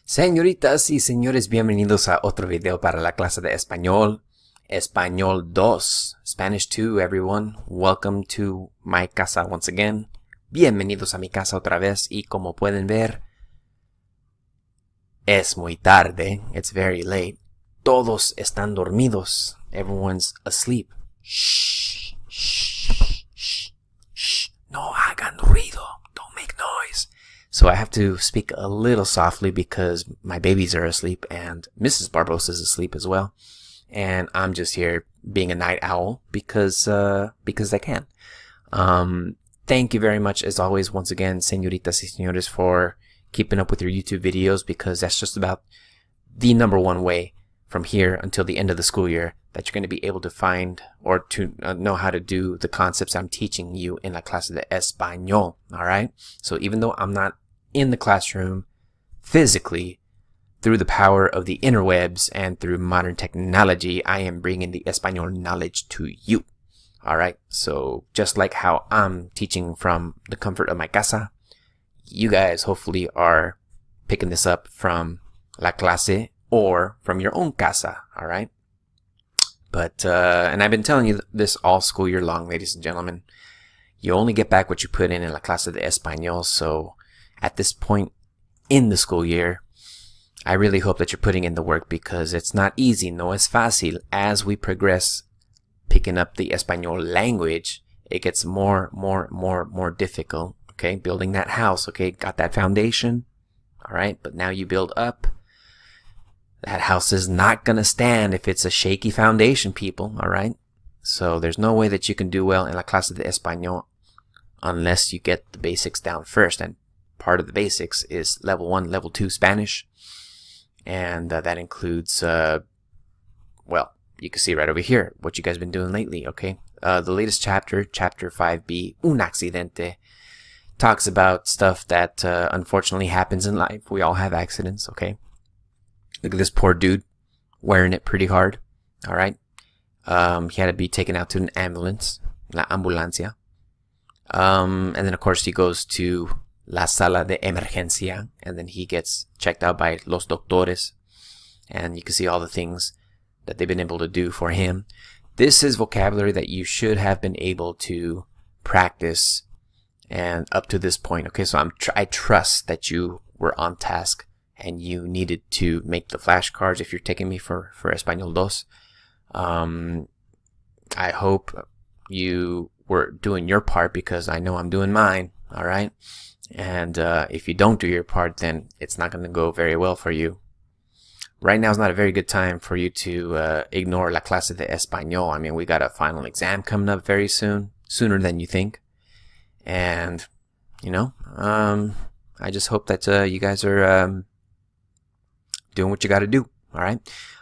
Señoritas y señores, bienvenidos a otro video para la clase de español. Español 2, Spanish 2, everyone. Welcome to my casa once again. Bienvenidos a mi casa otra vez y como pueden ver, es muy tarde. It's very late. Todos están dormidos. Everyone's asleep. Shh, shh, shh, shh. No hagan ruido. Don't make noise. So I have to speak a little softly because my babies are asleep and Mrs. Barbosa is asleep as well. And I'm just here being a night owl because I can. Thank you very much as always once again, señoritas y señores, for keeping up with your YouTube videos because that's just about the number one way from here until the end of the school year that you're going to be able to find or to know how to do the concepts I'm teaching you in la clase de Español. All right. So even though I'm not in the classroom physically, through the power of the interwebs and through modern technology, I am bringing the Español knowledge to you. All right. So just like how I'm teaching from the comfort of my casa, you guys hopefully are picking this up from la clase or from your own casa. All right. But, and I've been telling you this all school year long, ladies and gentlemen, you only get back what you put in la clase de Español. So at this point in the school year, I really hope that you're putting in the work because it's not easy. No es fácil. As we progress picking up the Español language, it gets more difficult. Okay. Building that house. Okay. Got that foundation. All right. But now you build up. That house is not going to stand if it's a shaky foundation, people. All right. So there's no way that you can do well in la clase de Español unless you get the basics down first. And part of the basics is level 1, level 2 Spanish. And that includes, well, you can see right over here what you guys have been doing lately, okay? The latest chapter, chapter 5b, Un accidente, talks about stuff that unfortunately happens in life. We all have accidents, okay? Look at this poor dude wearing it pretty hard, all right? He had to be taken out to an ambulance, la ambulancia. And then, of course, he goes to la sala de emergencia, and then he gets checked out by los doctores, and you can see all the things that they've been able to do for him. This is vocabulary that you should have been able to practice and up to this point. Okay, so I trust that you were on task and you needed to make the flashcards if you're taking me for Español 2. I hope you were doing your part because I know I'm doing mine, all right? And if you don't do your part, then it's not going to go very well for you. Right now is not a very good time for you to ignore la clase de Español. I mean, we got a final exam coming up very soon, sooner than you think. And, you know, I just hope that you guys are doing what you got to do, all right?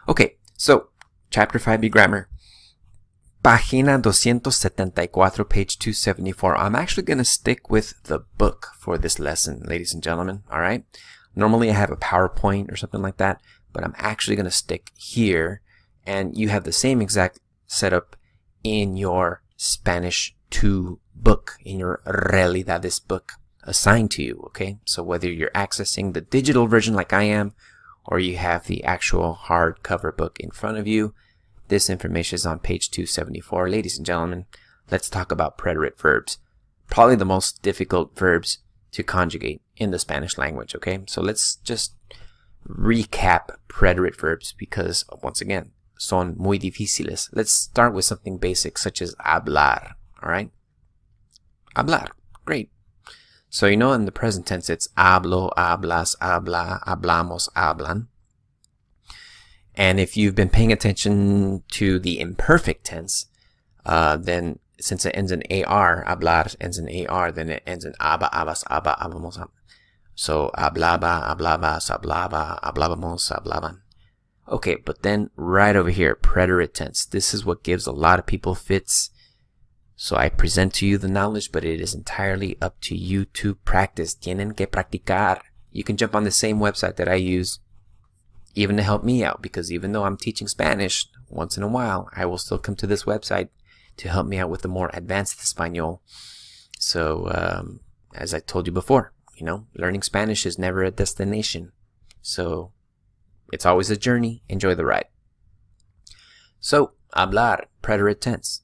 Okay, so Chapter 5B Grammar. Página 274, page 274. I'm actually going to stick with the book for this lesson, ladies and gentlemen, all right? Normally I have a PowerPoint or something like that, but I'm actually going to stick here, and you have the same exact setup in your Spanish 2 book, in your Realidades book assigned to you, okay? So whether you're accessing the digital version like I am, or you have the actual hardcover book in front of you, this information is on page 274. Ladies and gentlemen, let's talk about preterite verbs. Probably the most difficult verbs to conjugate in the Spanish language, okay? So let's just recap preterite verbs because, once again, son muy difíciles. Let's start with something basic such as hablar, all right? Hablar, great. So, you know, in the present tense, it's hablo, hablas, habla, hablamos, hablan. And if you've been paying attention to the imperfect tense, then since it ends in AR, hablar ends in AR, then it ends in aba, abas, aba, habamos. So, hablaba, hablabas, hablaba, hablábamos, hablaban. Okay, but then right over here, preterite tense. This is what gives a lot of people fits. So I present to you the knowledge, but it is entirely up to you to practice. Tienen que practicar. You can jump on the same website that I use even to help me out, because even though I'm teaching Spanish once in a while, I will still come to this website to help me out with the more advanced Español. So, as I told you before, you know, learning Spanish is never a destination. So it's always a journey. Enjoy the ride. So, hablar, preterite tense.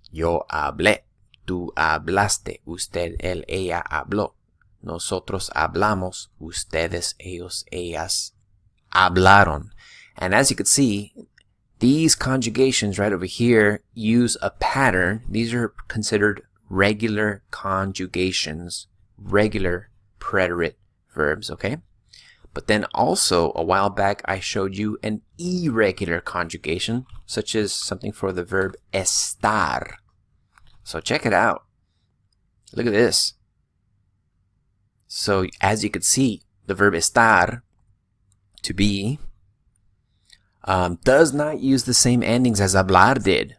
Yo hablé. Tú hablaste. Usted, él, ella habló. Nosotros hablamos. Ustedes, ellos, ellas hablaron. And as you can see, these conjugations right over here use a pattern. These are considered regular conjugations, regular preterite verbs, okay? But then also, a while back, I showed you an irregular conjugation, such as something for the verb estar. So check it out. Look at this. So as you can see, the verb estar, to be, does not use the same endings as hablar did.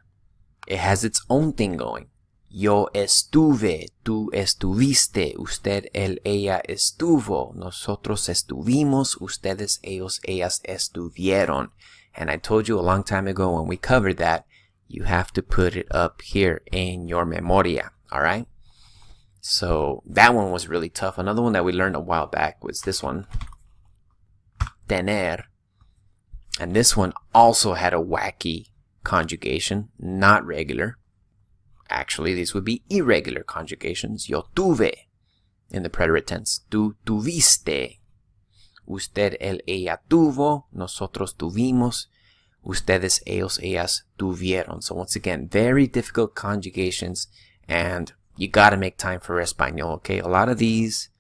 It has its own thing going. Yo estuve, tú estuviste, usted, él, ella estuvo, nosotros estuvimos, ustedes, ellos, ellas estuvieron. And I told you a long time ago when we covered that, you have to put it up here in your memoria, alright? So that one was really tough. Another one that we learned a while back was this one, tener. And this one also had a wacky conjugation, not regular. Actually, these would be irregular conjugations. Yo tuve in the preterite tense. Tú tuviste. Usted, él, ella tuvo. Nosotros tuvimos. Ustedes, ellos, ellas tuvieron. So once again, very difficult conjugations. And you gotta make time for Español, okay? A lot of these...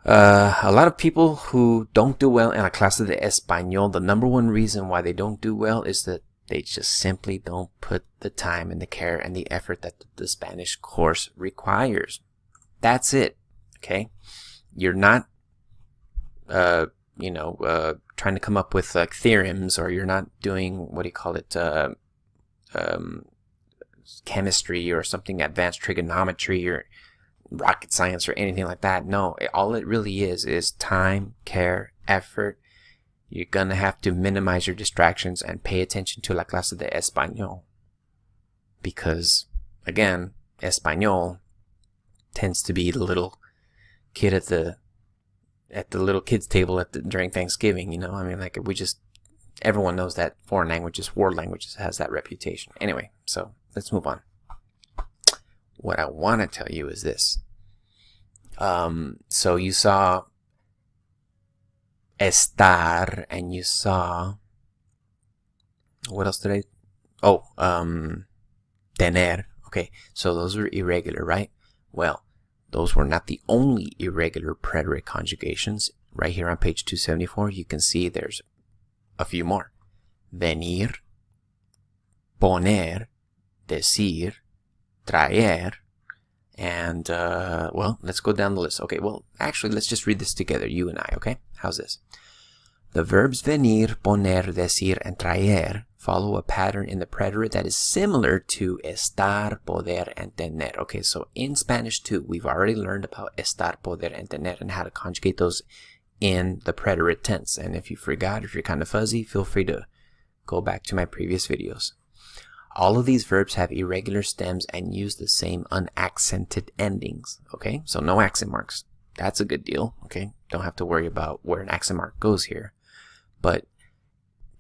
a lot of people who don't do well in a clase de Español, the number one reason why they don't do well is that they just simply don't put the time and the care and the effort that the Spanish course requires. That's it, okay? You're not, trying to come up with theorems, or you're not doing, chemistry or something advanced trigonometry or rocket science or anything like that. No, all it really is time, care, effort. You're gonna have to minimize your distractions and pay attention to la clase de Español. Because, again, Español tends to be the little kid at the little kids table during Thanksgiving, you know? I mean, like, everyone knows that foreign languages, world languages, has that reputation. Anyway, so let's move on. What I want to tell you is this. So you saw estar, and you saw, what else did tener. Okay, so those were irregular, right? Well, those were not the only irregular preterite conjugations. Right here on page 274, you can see there's a few more. Venir, poner, decir, traer, and, let's go down the list. Okay, well, actually, let's just read this together, you and I, okay? How's this? The verbs venir, poner, decir, and traer follow a pattern in the preterite that is similar to estar, poder, and tener. Okay, so in Spanish too, we've already learned about estar, poder, and tener and how to conjugate those in the preterite tense. And if you forgot, if you're kind of fuzzy, feel free to go back to my previous videos. All of these verbs have irregular stems and use the same unaccented endings. Okay, so no accent marks. That's a good deal. Okay, don't have to worry about where an accent mark goes here. But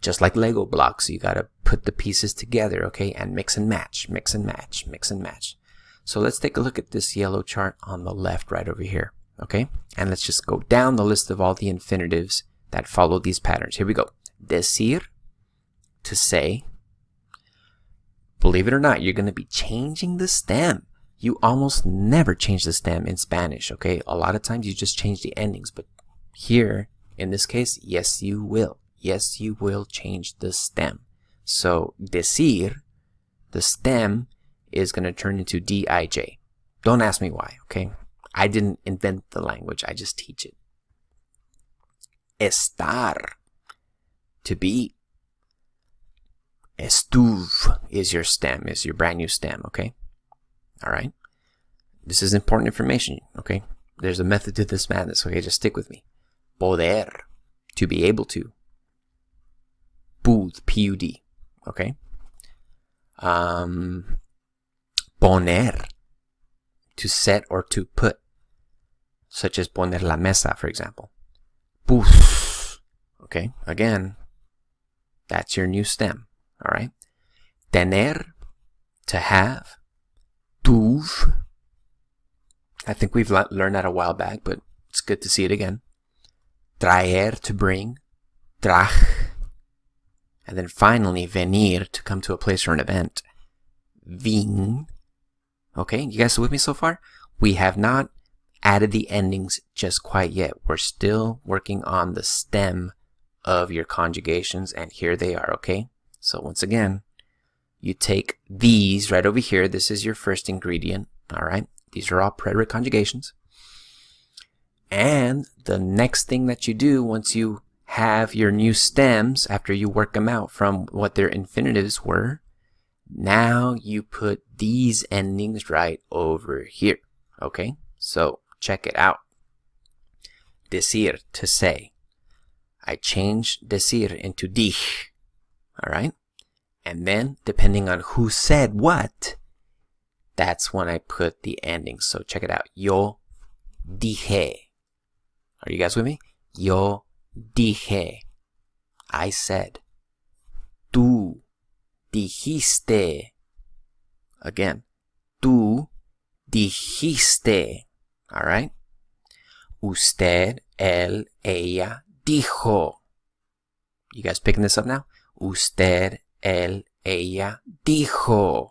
just like Lego blocks, you gotta put the pieces together, okay, and mix and match, mix and match, mix and match. So let's take a look at this yellow chart on the left right over here, okay? And let's just go down the list of all the infinitives that follow these patterns. Here we go. Decir, to say. Believe it or not, you're gonna be changing the stem. You almost never change the stem in Spanish, okay? A lot of times you just change the endings, but here, in this case, yes, you will. Yes, you will change the stem. So, decir, the stem, is going to turn into D-I-J. Don't ask me why, okay? I didn't invent the language. I just teach it. Estar, to be. Estuv is your stem, is your brand new stem, okay? All right? This is important information, okay? There's a method to this madness, okay? Just stick with me. Poder, to be able to. Pud, P-U-D, okay? Poner, to set or to put, such as poner la mesa, for example. Pus. Okay, again, that's your new stem. All right. Tener, to have. Tuve. I think we've learned that a while back, but it's good to see it again. Traer, to bring. Traj. And then finally, venir, to come to a place or an event. Vin. Okay, you guys with me so far? We have not added the endings just quite yet. We're still working on the stem of your conjugations, and here they are, okay? So once again, you take these right over here. This is your first ingredient, all right? These are all preterite conjugations. And the next thing that you do once you have your new stems, after you work them out from what their infinitives were, now you put these endings right over here, okay? So check it out. Decir, to say. I changed decir into dij, all right? And then, depending on who said what, that's when I put the endings. So check it out. Yo dije. Are you guys with me? Yo dije. I said. Tú dijiste. Again. Tú dijiste. All right? Usted, él, ella, dijo. You guys picking this up now? Usted, él, ella, dijo.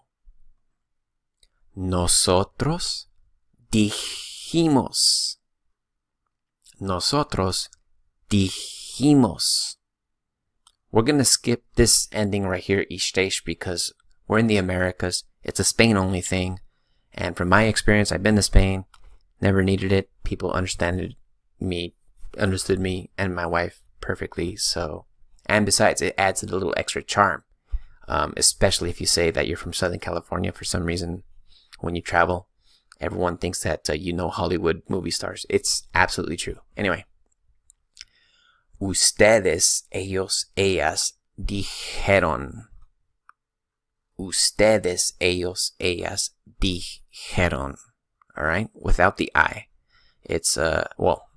Nosotros dijimos. Nosotros dijimos. We're going to skip this ending right here, ishtesh, because we're in the Americas. It's a Spain-only thing. And from my experience, I've been to Spain. Never needed it. People understood me and my wife perfectly. So, and besides, it adds a little extra charm. Especially if you say that you're from Southern California for some reason. When you travel, everyone thinks that you know Hollywood movie stars. It's absolutely true. Anyway. Ustedes, ellos, ellas, dijeron. Ustedes, ellos, ellas, dijeron. All right? Without the I. It's, well,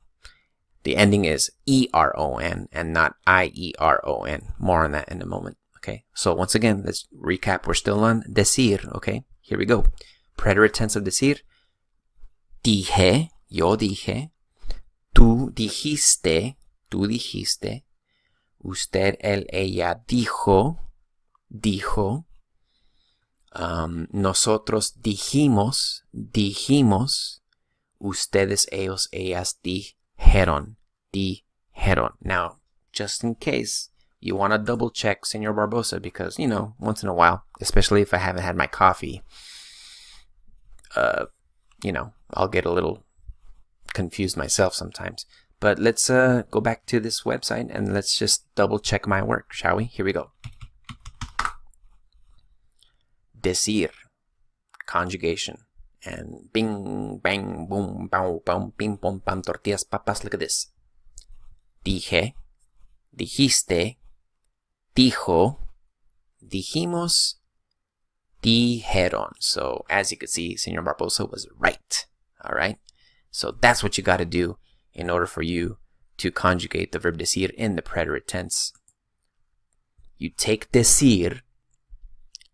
the ending is E-R-O-N and not I-E-R-O-N. More on that in a moment. Okay? So once again, let's recap. We're still on decir. Okay? Here we go. Preterite tense of decir. Dije, yo dije. Tú dijiste, tú dijiste. Usted, él, ella dijo, dijo. Nosotros dijimos, dijimos. Ustedes, ellos, ellas dijeron, dijeron. Now, just in case you want to double check Señor Barbosa, because, you know, once in a while, especially if I haven't had my coffee, you know, I'll get a little confused myself sometimes. But let's go back to this website and let's just double check my work, shall we? Here we go. Decir, conjugation, and bing, bang, boom, bow, boom, bing, bom, bam, tortillas, papas. Look at this. Dije, dijiste, dijo, dijimos, dijeron. So as you could see, Señor Barbosa was right. All right. So that's what you got to do in order for you to conjugate the verb decir in the preterite tense. You take decir,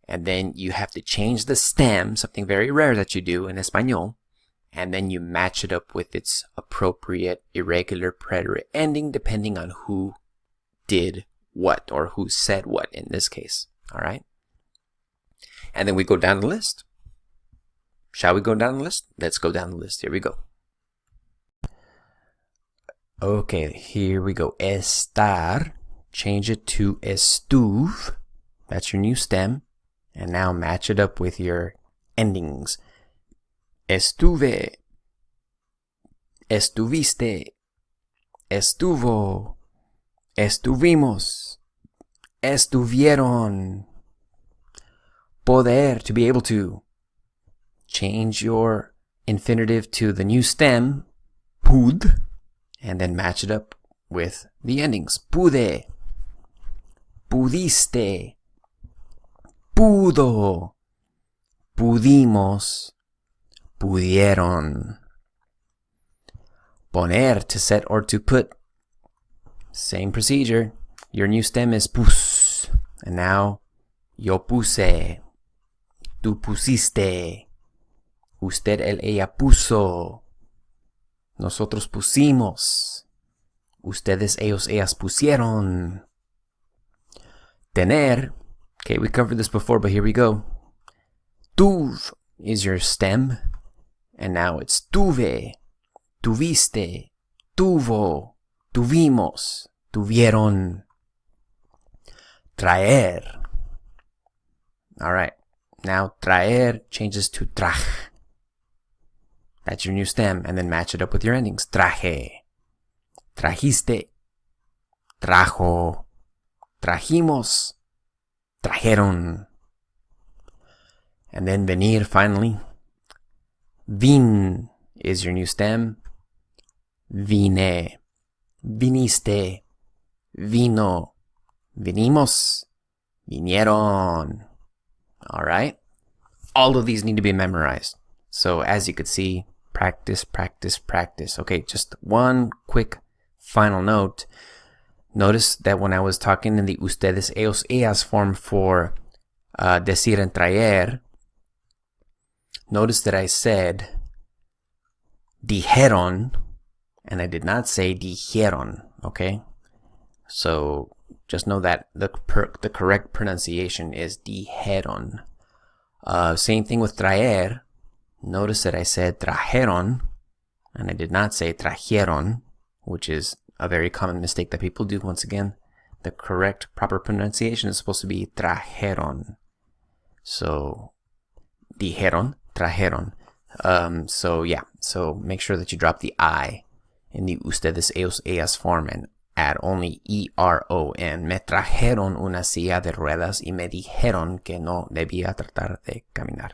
and then you have to change the stem, something very rare that you do in Español, and then you match it up with its appropriate irregular preterite ending depending on who did what or who said what in this case. All right. And then we go down the list. Shall we go down the list? Let's go down the list. Here we go. Okay, here we go. Estar. Change it to estuve. That's your new stem. And now match it up with your endings. Estuve. Estuviste. Estuvo. Estuvimos. Estuvieron. Poder, to be able to. Change your infinitive to the new stem, pud, and then match it up with the endings. Pude. Pudiste. Pudo. Pudimos. Pudieron. Poner, to set or to put. same procedure. Your new stem is pus. And now, yo puse. Tú pusiste. Usted, él, ella puso. Nosotros pusimos. Ustedes, ellos, ellas pusieron. Tener. Okay, we covered this before, but here we go. Tuv is your stem. And now it's tuve. Tuviste. Tuvo. Tuvimos. Tuvieron. Traer. All right. Now, traer changes to traj. That's your new stem. And then match it up with your endings. Traje. Trajiste. Trajo. Trajimos. Trajeron. And then venir finally. Vin is your new stem. Vine. Viniste. Vino. Vinimos. Vinieron. All right. All of these need to be memorized. So as you could see, practice, practice, practice. Okay, just one quick final note. Notice that when I was talking in the ustedes, ellos, ellas form for decir and traer, notice that I said dijeron, and I did not say dijeron, okay? So just know that the correct pronunciation is dijeron. Same thing with traer. Notice that I said trajeron, and I did not say trajeron, which is a very common mistake that people do. Once again, the correct proper pronunciation is supposed to be trajeron. So dijeron, trajeron. So yeah, so make sure that you drop the I in the ustedes, ellos, ellas form and add only ERON. Me trajeron una silla de ruedas y me dijeron que no debía tratar de caminar.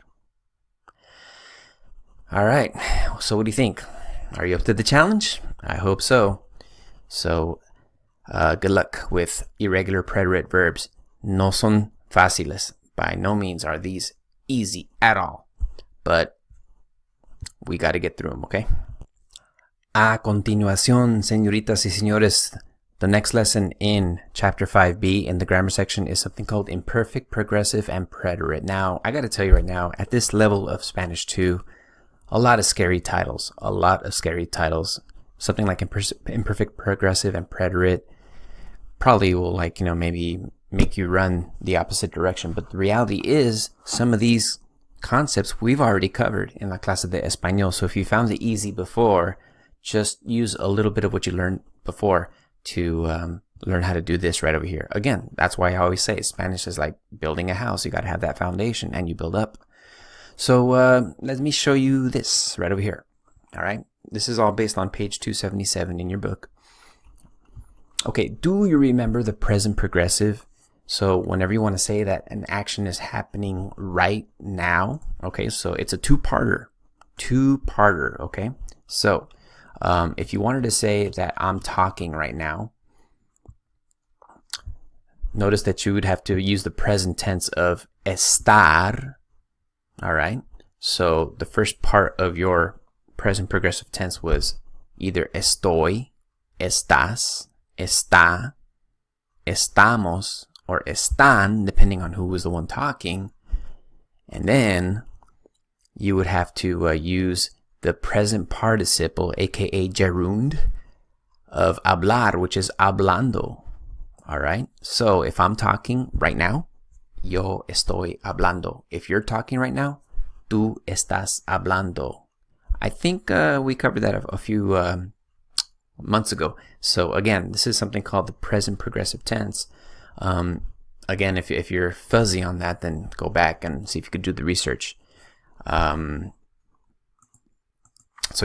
All right, so what do you think? Are you up to the challenge? I hope so. So, good luck with irregular preterite verbs. No son fáciles. By no means are these easy at all. But we got to get through them, okay? A continuación, señoritas y señores, the next lesson in Chapter 5b in the grammar section is something called imperfect, progressive, and preterite. Now, I got to tell you right now, at this level of Spanish 2, a lot of scary titles. Something like imperfect, progressive, and preterite probably will, like, maybe make you run the opposite direction. But the reality is, some of these concepts we've already covered in la clase de Español. So if you found it easy before, just use a little bit of what you learned before to learn how to do this right over here. Again, that's why I always say Spanish is like building a house. You got to have that foundation and you build up. So let me show you this right over here. All right. This is all based on page 277 in your book. Okay, do you remember the present progressive? So whenever you want to say that an action is happening right now, okay, so it's a two-parter, okay? So if you wanted to say that I'm talking right now, notice that you would have to use the present tense of estar, all right? So the first part of your present progressive tense was either estoy, estás, está, estamos, or están, depending on who was the one talking. And then you would have to use the present participle, aka gerund, of hablar, which is hablando. All right? So if I'm talking right now, yo estoy hablando. If you're talking right now, tú estás hablando. I think we covered that a few months ago. So again, this is something called the present progressive tense. Again, if you're fuzzy on that, then go back and see if you could do the research. So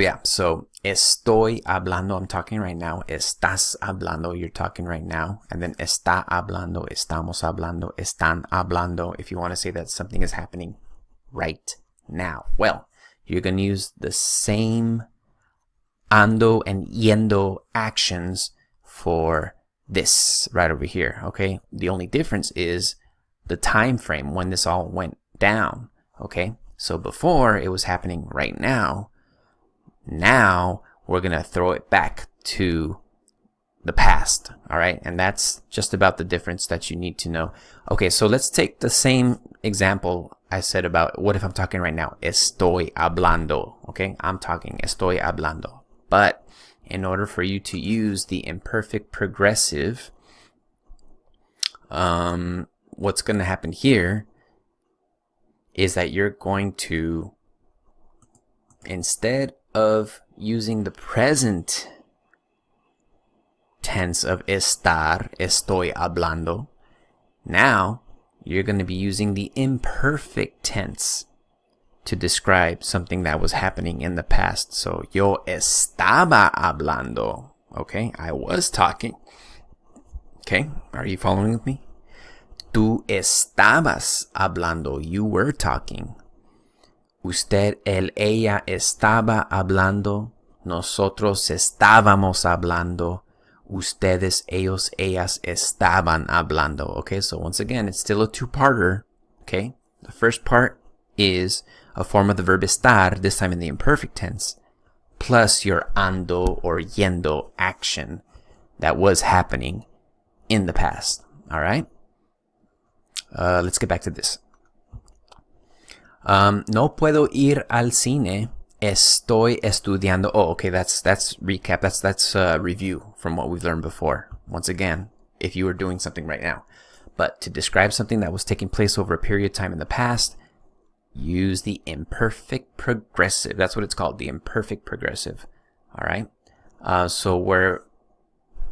yeah, so estoy hablando, I'm talking right now. Estás hablando, you're talking right now. And then está hablando, estamos hablando, están hablando, if you want to say that something is happening right now. Well, you're going to use the same ando and yendo actions for this right over here, okay? The only difference is the time frame when this all went down, okay? So before, it was happening right now. Now, we're going to throw it back to the past, all right? And that's just about the difference that you need to know. Okay, so let's take the same example I said about what if I'm talking right now? Estoy hablando, okay? I'm talking, estoy hablando. But in order for you to use the imperfect progressive, what's going to happen here is that you're going to, instead of using the present tense of estar, estoy hablando, now you're going to be using the imperfect tense to describe something that was happening in the past. So, yo estaba hablando. Okay, I was talking. Okay, are you following with me? Tú estabas hablando. You were talking. Usted, él, ella estaba hablando. Nosotros estábamos hablando. Ustedes, ellos, ellas estaban hablando. Okay, so once again, it's still a two-parter. Okay, the first part is a form of the verb estar, this time in the imperfect tense, plus your ando or yendo action that was happening in the past. All right, let's get back to this. No puedo ir al cine. Estoy estudiando. Oh, okay, that's recap. That's review from what we've learned before. Once again, if you were doing something right now. But to describe something that was taking place over a period of time in the past, use the imperfect progressive. That's what it's called, the imperfect progressive. All right? So where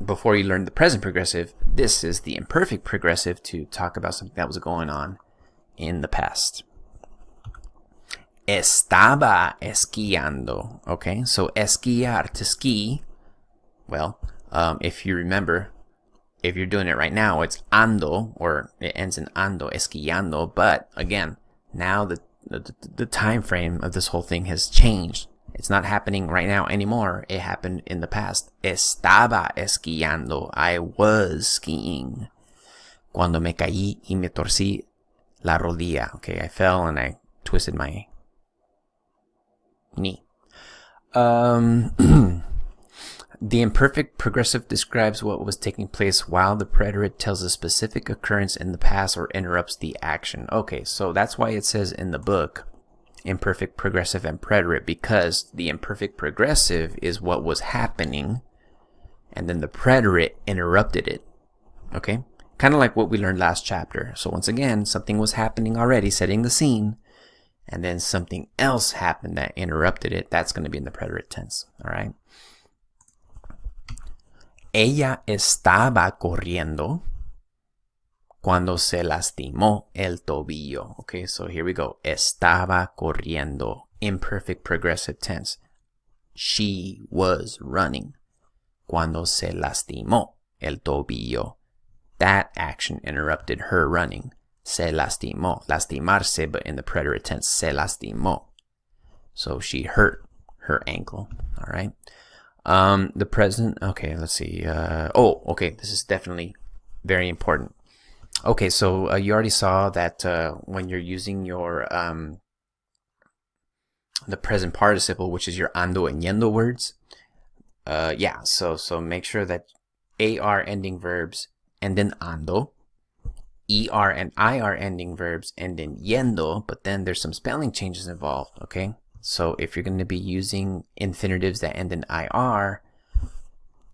before you learn the present progressive, this is the imperfect progressive to talk about something that was going on in the past. Estaba esquiando. Okay, so esquiar, to ski. Well, if you remember, if you're doing it right now, it's ando, or it ends in ando, esquiando. But again, now the time frame of this whole thing has changed. It's not happening right now anymore. It happened in the past. Estaba esquiando. I was skiing. Cuando me caí y me torcí la rodilla. Okay, I fell and I twisted my knee. The imperfect progressive describes what was taking place while the preterite tells a specific occurrence in the past or interrupts the action. Okay, so that's why it says in the book imperfect progressive and preterite, because the imperfect progressive is what was happening and then the preterite interrupted it. Okay, kind of like what we learned last chapter. So once again, something was happening already, setting the scene, and then something else happened that interrupted it. That's going to be in the preterite tense. All right. Ella estaba corriendo cuando se lastimó el tobillo. Okay, so here we go. Estaba corriendo. Imperfect progressive tense. She was running cuando se lastimó el tobillo. That action interrupted her running. Se lastimó. Lastimarse, but in the preterite tense. Se lastimó. So she hurt her ankle. All right. The present. Okay, let's see. Okay. This is definitely very important. Okay, so you already saw that when you're using your the present participle, which is your ando and yendo words. Yeah. So make sure that AR ending verbs end in ando. ER and IR ending verbs end in yendo, but then there's some spelling changes involved, okay? So if you're going to be using infinitives that end in IR,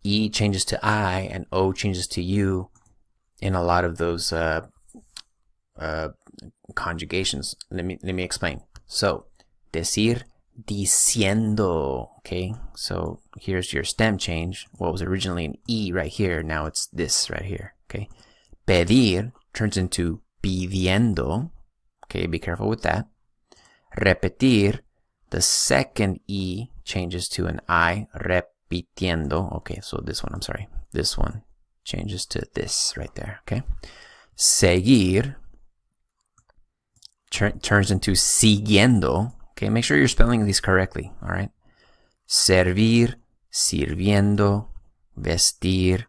E changes to I and O changes to U in a lot of those conjugations. Let me explain. So, decir, diciendo, okay? So here's your stem change. What was originally an E right here, now it's this right here, okay? Pedir turns into pidiendo. Okay, be careful with that. Repetir, the second E changes to an I, repitiendo. Okay, so this one, I'm sorry. This one changes to this right there, okay? Seguir turns into siguiendo. Okay, make sure you're spelling these correctly, all right? Servir, sirviendo, vestir,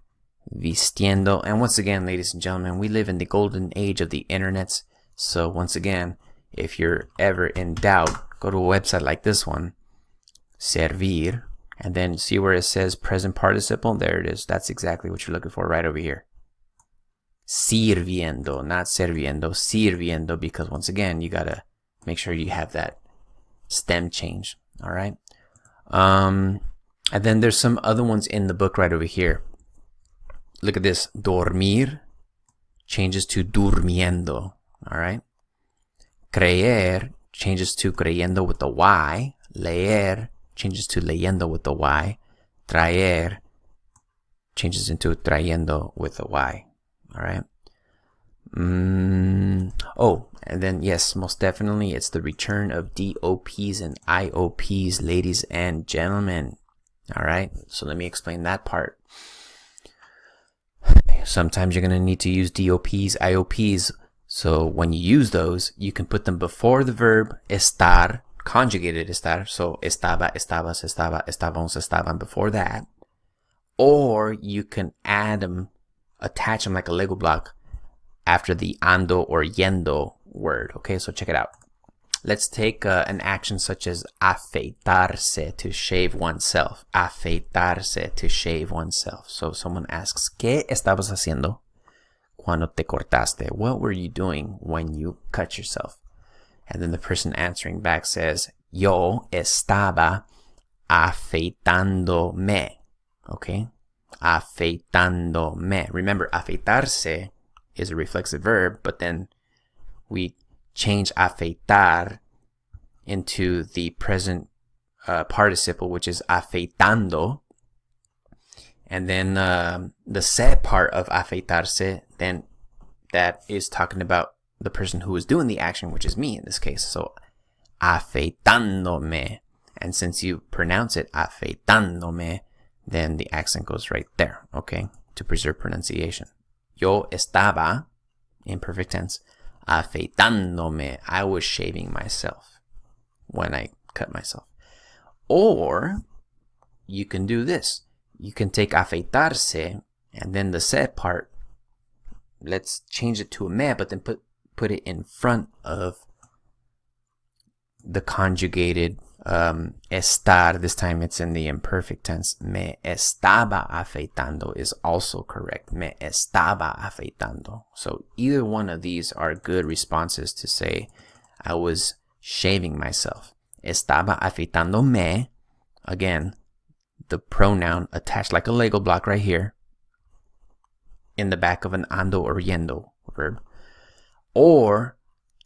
vistiendo. And once again, ladies and gentlemen, we live in the golden age of the internets. So once again, if you're ever in doubt, go to a website like this one, Servir, And then see where it says present participle? There it is. That's exactly what you're looking for right over here. Sirviendo, not serviendo, sirviendo, because once again, you gotta make sure you have that stem change. All right. And then there's some other ones in the book right over here. Look at this. Dormir changes to durmiendo. All right. Creer changes to creyendo with the Y. Leer changes to leyendo with the Y. Traer changes into trayendo with the Y. All right. Oh, and then yes, most definitely it's the return of DOPs and IOPs, ladies and gentlemen. All right. So let me explain that part. Sometimes you're going to need to use DOPs, IOPs. So when you use those, you can put them before the verb estar, conjugated estar. So estaba, estabas, estaba, estábamos, estaban before that. Or you can add them, attach them like a Lego block after the ando or yendo word. Okay, so check it out. Let's take an action such as afeitarse, to shave oneself. Afeitarse, to shave oneself. So someone asks, ¿Qué estabas haciendo cuando te cortaste? What were you doing when you cut yourself? And then the person answering back says, Yo estaba afeitándome. Okay? Afeitándome. Remember, afeitarse is a reflexive verb, but then we change afeitar into the present participle, which is afeitando. And then the se part of afeitarse, then that is talking about the person who is doing the action, which is me in this case. So afeitándome. And since you pronounce it afeitándome, then the accent goes right there, okay, to preserve pronunciation. Yo estaba, imperfect tense, afeitándome. I was shaving myself when I cut myself. Or you can do this. You can take afeitarse and then the se part, let's change it to a me, but then put it in front of the conjugated estar. This time it's in the imperfect tense. Me estaba afeitando is also correct. Me estaba afeitando. So either one of these are good responses to say I was shaving myself. Estaba afeitándome. Again, the pronoun attached like a Lego block right here in the back of an ando or yendo verb. Or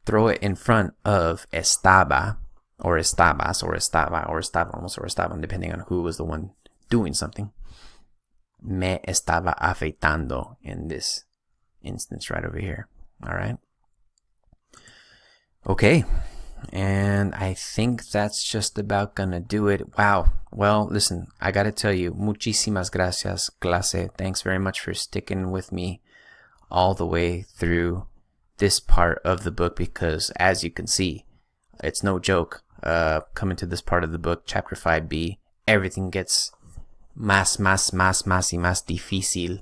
throw it in front of estaba, or estabas, or estaba, or estábamos, or estaban, depending on who was the one doing something. Me estaba afeitando in this instance right over here. All right. Okay. And I think that's just about gonna do it. Wow. Well, listen, I gotta tell you, muchísimas gracias, clase. Thanks very much for sticking with me all the way through this part of the book, because as you can see, it's no joke. Coming to this part of the book, chapter 5b, everything gets más y más difícil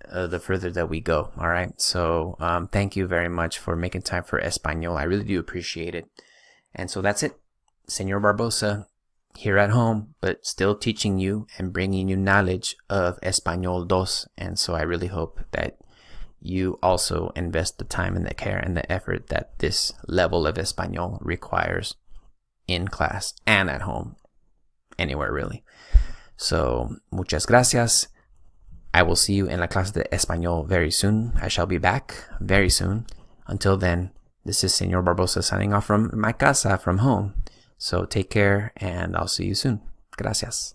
the further that we go. All right. So thank you very much for making time for Español. I really do appreciate it. And so that's it. Señor Barbosa here at home, but still teaching you and bringing you knowledge of Español 2. And so I really hope that you also invest the time and the care and the effort that this level of Español requires in class and at home, anywhere really. So, muchas gracias. I will see you in la clase de Español very soon. I shall be back very soon. Until then, this is Señor Barbosa signing off from my casa, from home. So take care, and I'll see you soon. Gracias.